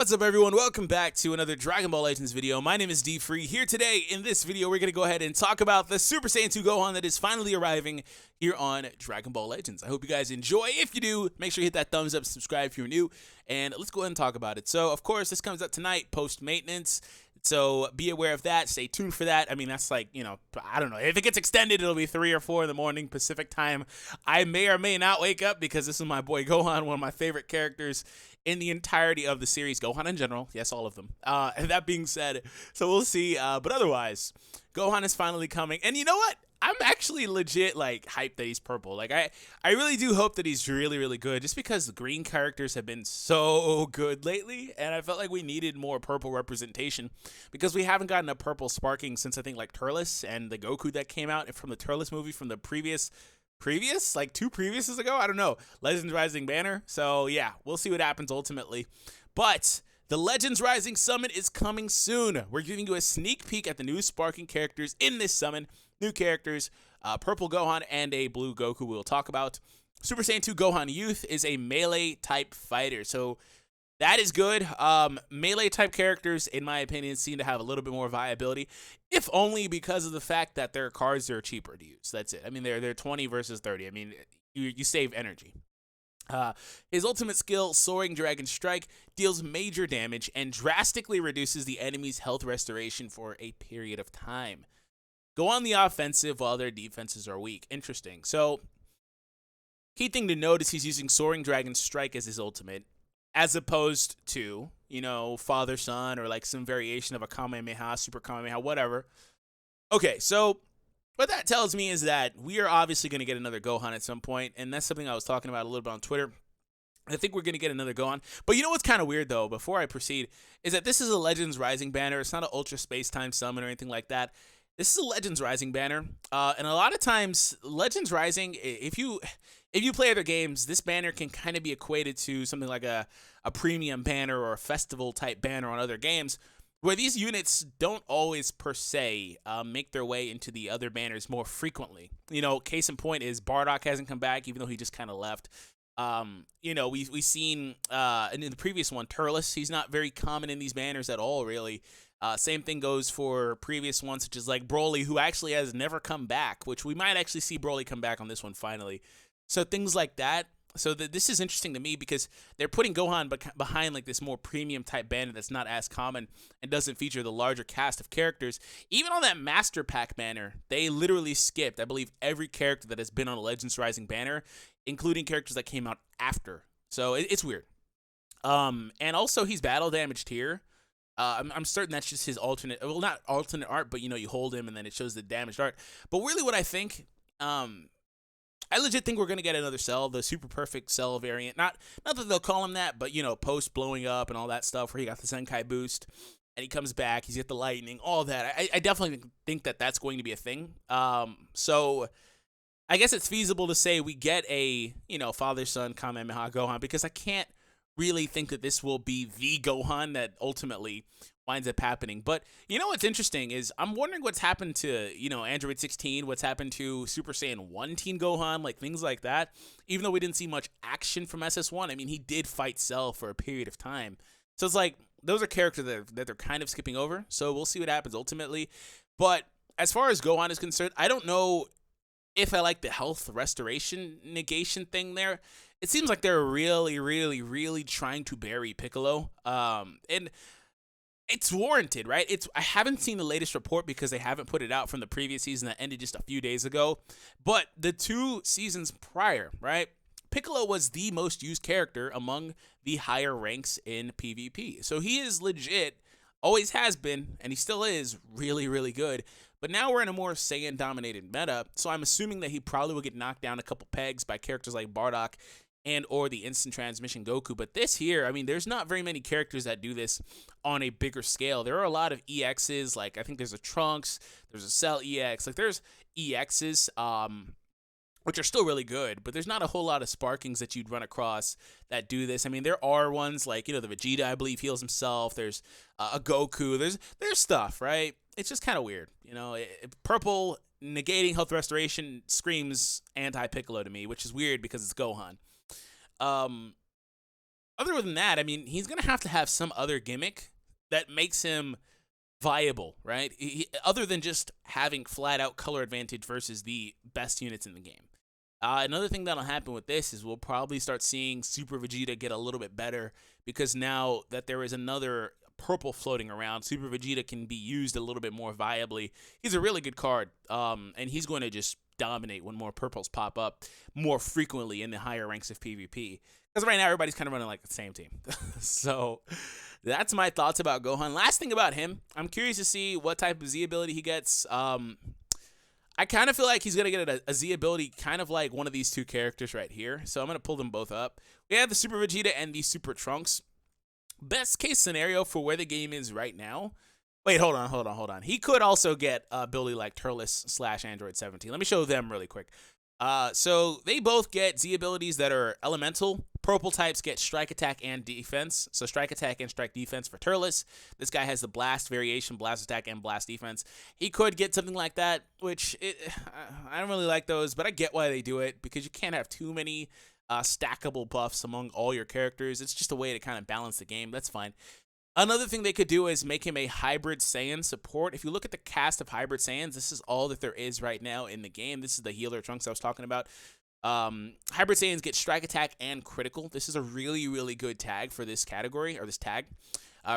What's up, everyone? Welcome back to another Dragon Ball Legends video. My name is DFree. Here today in this video, we're going to go ahead and talk about the Super Saiyan 2 Gohan that is finally arriving here on Dragon Ball Legends. I hope you guys enjoy. If you do, make sure you hit that thumbs up, subscribe if you're new, and let's go ahead and talk about it. So, of course, this comes out tonight, post-maintenance. So be aware of that. Stay tuned for that. I mean, that's like, I don't know. If it gets extended, it'll be 3 or 4 in the morning Pacific time. I may or may not wake up because this is my boy Gohan, one of my favorite characters in the entirety of the series. Gohan in general. Yes, all of them. And that being said, so we'll see. But otherwise, Gohan is finally coming. And you know what? I'm actually legit like hyped that he's purple. Like I really do hope that he's really, really good, just because the green characters have been so good lately, and I felt like we needed more purple representation because we haven't gotten a purple sparking since I think like Turles and the Goku that came out from the Turles movie from the previous like 2 previouses ago. I don't know, Legends Rising Banner. So yeah, we'll see what happens ultimately, but the Legends Rising Summon is coming soon. We're giving you a sneak peek at the new sparking characters in this summon. New characters, Purple Gohan and a Blue Goku we'll talk about. Super Saiyan 2 Gohan Youth is a melee type fighter, so that is good. Melee type characters, in my opinion, seem to have a little bit more viability, if only because of the fact that their cards are cheaper to use. That's it. I mean, they're 20 versus 30. I mean, you save energy. His ultimate skill, Soaring Dragon Strike, deals major damage and drastically reduces the enemy's health restoration for a period of time. Go on the offensive while their defenses are weak. Interesting. So, key thing to note is he's using Soaring Dragon Strike as his ultimate, as opposed to, Father-Son or like some variation of a Kamehameha, Super Kamehameha, whatever. Okay, so what that tells me is that we are obviously going to get another Gohan at some point, and that's something I was talking about a little bit on Twitter. I think we're going to get another Gohan. But you know what's kind of weird, though, before I proceed, is that this is a Legends Rising banner. It's not an Ultra Space-Time Summon or anything like that. This is a Legends Rising banner, and a lot of times, Legends Rising, if you play other games, this banner can kind of be equated to something like a premium banner or a festival-type banner on other games, where these units don't always, per se, make their way into the other banners more frequently. Case in point is Bardock hasn't come back, even though he just kind of left. We've seen in the previous one, Turles, he's not very common in these banners at all, really. Same thing goes for previous ones, such as like Broly, who actually has never come back, which we might actually see Broly come back on this one finally. So things like that. So this is interesting to me because they're putting Gohan behind like this more premium type banner that's not as common and doesn't feature the larger cast of characters. Even on that Master Pack banner, they literally skipped, I believe, every character that has been on a Legends Rising banner, including characters that came out after. So it's weird. And also he's battle damaged here. I'm certain that's just his alternate, well, not alternate art, but you hold him and then it shows the damaged art. But really what I think, I legit think we're going to get another Cell, the Super Perfect Cell variant. Not that they'll call him that, but, post blowing up and all that stuff where he got the Zenkai boost and he comes back, he's got the lightning, all that. I definitely think that that's going to be a thing. So I guess it's feasible to say we get a, Father-Son Kamehameha Gohan, because I can't really think that this will be the Gohan that ultimately winds up happening. But what's interesting is I'm wondering what's happened to Android 16, what's happened to Super Saiyan 1 Teen Gohan, like things like that. Even though we didn't see much action from SS1, I mean, he did fight Cell for a period of time. So it's like those are characters that they're kind of skipping over. So we'll see what happens ultimately. But as far as Gohan is concerned, I don't know if I like the health restoration negation thing there. It seems like they're really, really, really trying to bury Piccolo. And it's warranted, right? I haven't seen the latest report because they haven't put it out from the previous season that ended just a few days ago. But the 2 seasons prior, right? Piccolo was the most used character among the higher ranks in PvP. So he is legit, always has been, and he still is really, really good. But now we're in a more Saiyan-dominated meta, so I'm assuming that he probably will get knocked down a couple pegs by characters like Bardock and or the instant transmission Goku. But this here, I mean, there's not very many characters that do this on a bigger scale. There are a lot of EXs, like I think there's a Trunks, there's a Cell EX, like there's EXs, which are still really good, but there's not a whole lot of sparkings that you'd run across that do this. I mean, there are ones like, the Vegeta, I believe, heals himself. There's a Goku. There's stuff, right? It's just kind of weird. Purple negating health restoration screams anti-Piccolo to me, which is weird because it's Gohan. other than that, I mean, he's going to have some other gimmick that makes him viable, right? Other than just having flat out color advantage versus the best units in the game. Another thing that'll happen with this is we'll probably start seeing Super Vegeta get a little bit better, because now that there is another purple floating around, Super Vegeta can be used a little bit more viably. He's a really good card, and he's going to just dominate when more purples pop up more frequently in the higher ranks of PvP. Because right now everybody's kind of running like the same team. So that's my thoughts about Gohan. Last thing about him, I'm curious to see what type of Z ability he gets. I kind of feel like he's going to get a Z ability kind of like one of these two characters right here. So I'm going to pull them both up. We have the Super Vegeta and the Super Trunks. Best case scenario for where the game is right now. Wait, hold on. He could also get a ability like Turles / Android 17. Let me show them really quick. So they both get Z abilities that are elemental. Purple types get strike attack and defense. So strike attack and strike defense for Turles. This guy has the blast variation, blast attack and blast defense. He could get something like that, which I don't really like those, but I get why they do it, because you can't have too many stackable buffs among all your characters. It's just a way to kind of balance the game. That's fine. Another thing they could do is make him a Hybrid Saiyan support. If you look at the cast of Hybrid Saiyans, this is all that there is right now in the game. This is the healer Trunks I was talking about. Hybrid Saiyans get strike attack and critical. This is a really, really good tag for this category, or this tag.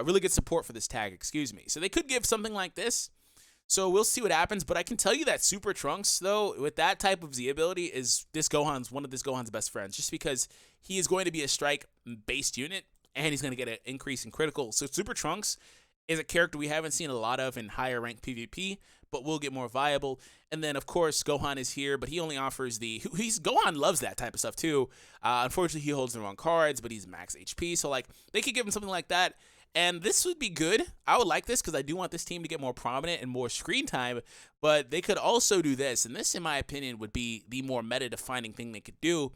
Really good support for this tag, excuse me. So they could give something like this. So we'll see what happens, but I can tell you that Super Trunks, though, with that type of Z ability, is one of this Gohan's best friends, just because he is going to be a strike-based unit, and he's going to get an increase in critical. So Super Trunks is a character we haven't seen a lot of in higher rank PvP, but will get more viable. And then, of course, Gohan is here, but he only offers Gohan loves that type of stuff, too. Unfortunately, he holds the wrong cards, but he's max HP, so, like, they could give him something like that. And this would be good. I would like this because I do want this team to get more prominent and more screen time, but they could also do this. And this, in my opinion, would be the more meta-defining thing they could do.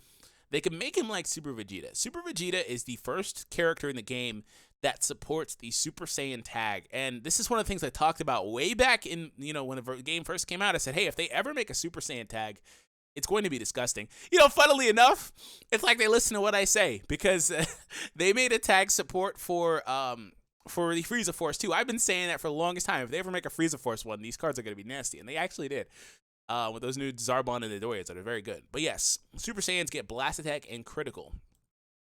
They could make him like Super Vegeta. Super Vegeta is the first character in the game that supports the Super Saiyan tag. And this is one of the things I talked about way back in, when the game first came out. I said, hey, if they ever make a Super Saiyan tag, it's going to be disgusting. Funnily enough, it's like they listen to what I say, because they made a tag support for the Frieza Force 2. I've been saying that for the longest time. If they ever make a Frieza Force one, these cards are going to be nasty. And they actually did. With those new Zarbon and Nidoyas that are very good. But yes, Super Saiyans get blast attack and critical.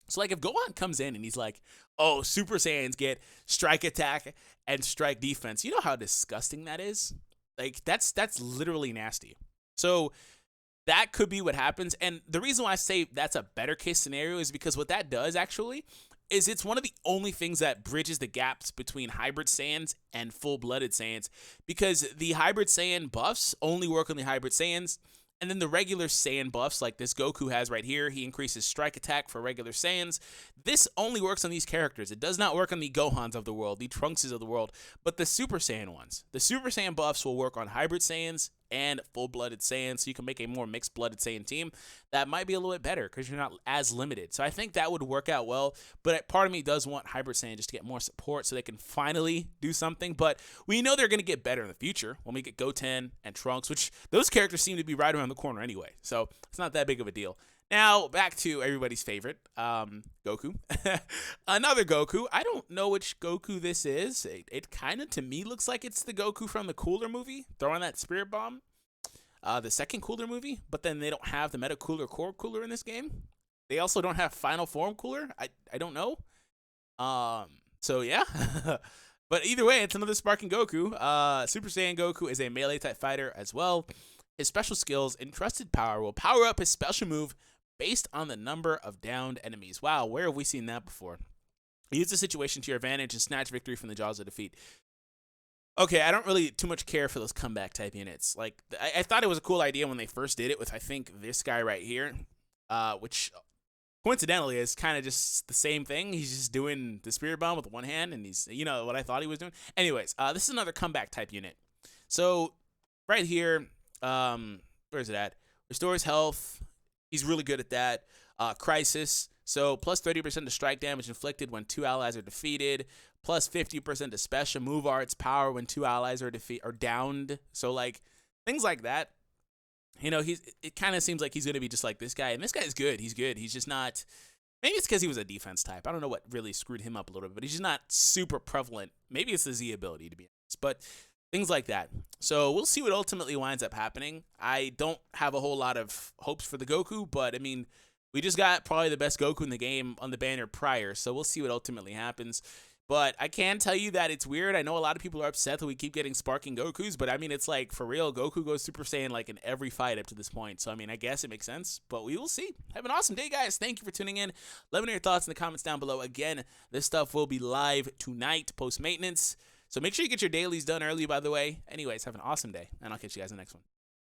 So like if Gohan comes in and he's like, oh, Super Saiyans get strike attack and strike defense, you know how disgusting that is? Like that's literally nasty. So that could be what happens. And the reason why I say that's a better case scenario is because what that does actually is it's one of the only things that bridges the gaps between Hybrid Saiyans and full-blooded Saiyans, because the Hybrid Saiyan buffs only work on the Hybrid Saiyans, and then the regular Saiyan buffs, like this Goku has right here, he increases strike attack for regular Saiyans. This only works on these characters. It does not work on the Gohans of the world, the Trunkses of the world, but the Super Saiyan ones. The Super Saiyan buffs will work on Hybrid Saiyans and full-blooded Saiyans, so you can make a more mixed-blooded Saiyan team that might be a little bit better because you're not as limited. So I think that would work out well, but part of me does want Hybrid Saiyan just to get more support so they can finally do something, but we know they're going to get better in the future when we get Goten and Trunks, which those characters seem to be right around the corner anyway, so it's not that big of a deal. Now, back to everybody's favorite, Goku. Another Goku. I don't know which Goku this is. It kind of, to me, looks like it's the Goku from the Cooler movie, throwing that Spirit Bomb. The second Cooler movie, but then they don't have the Meta Cooler Core Cooler in this game. They also don't have Final Form Cooler. I don't know. So, yeah. But either way, it's another Sparking Goku. Super Saiyan Goku is a melee-type fighter as well. His special skills, Entrusted Power, will power up his special move based on the number of downed enemies. Wow, where have we seen that before? Use the situation to your advantage and snatch victory from the jaws of defeat. Okay, I don't really too much care for those comeback type units. Like, I thought it was a cool idea when they first did it with, I think, this guy right here, which coincidentally is kind of just the same thing. He's just doing the Spirit Bomb with one hand, and he's, what I thought he was doing. Anyways, this is another comeback type unit. So, right here, where is it at? Restores health. He's really good at that. Crisis. So plus 30% to strike damage inflicted when 2 allies are defeated. Plus 50% to special move arts power when 2 allies are downed. So like things like that. It kind of seems like he's going to be just like this guy. And this guy's good. He's good. He's just not Maybe it's because he was a defense type. I don't know what really screwed him up a little bit, but he's just not super prevalent. Maybe it's the Z ability, to be honest, but things like that. So we'll see what ultimately winds up happening. I don't have a whole lot of hopes for the Goku, but I mean, we just got probably the best Goku in the game on the banner prior, so we'll see what ultimately happens. But I can tell you that it's weird. I know a lot of people are upset that we keep getting sparking Gokus, but I mean, it's like, for real, Goku goes Super Saiyan like in every fight up to this point. So, I mean, I guess it makes sense, but we will see. Have an awesome day, guys. Thank you for tuning in. Let me know your thoughts in the comments down below. Again, this stuff will be live tonight, post-maintenance. So make sure you get your dailies done early, by the way. Anyways, have an awesome day, and I'll catch you guys in the next one.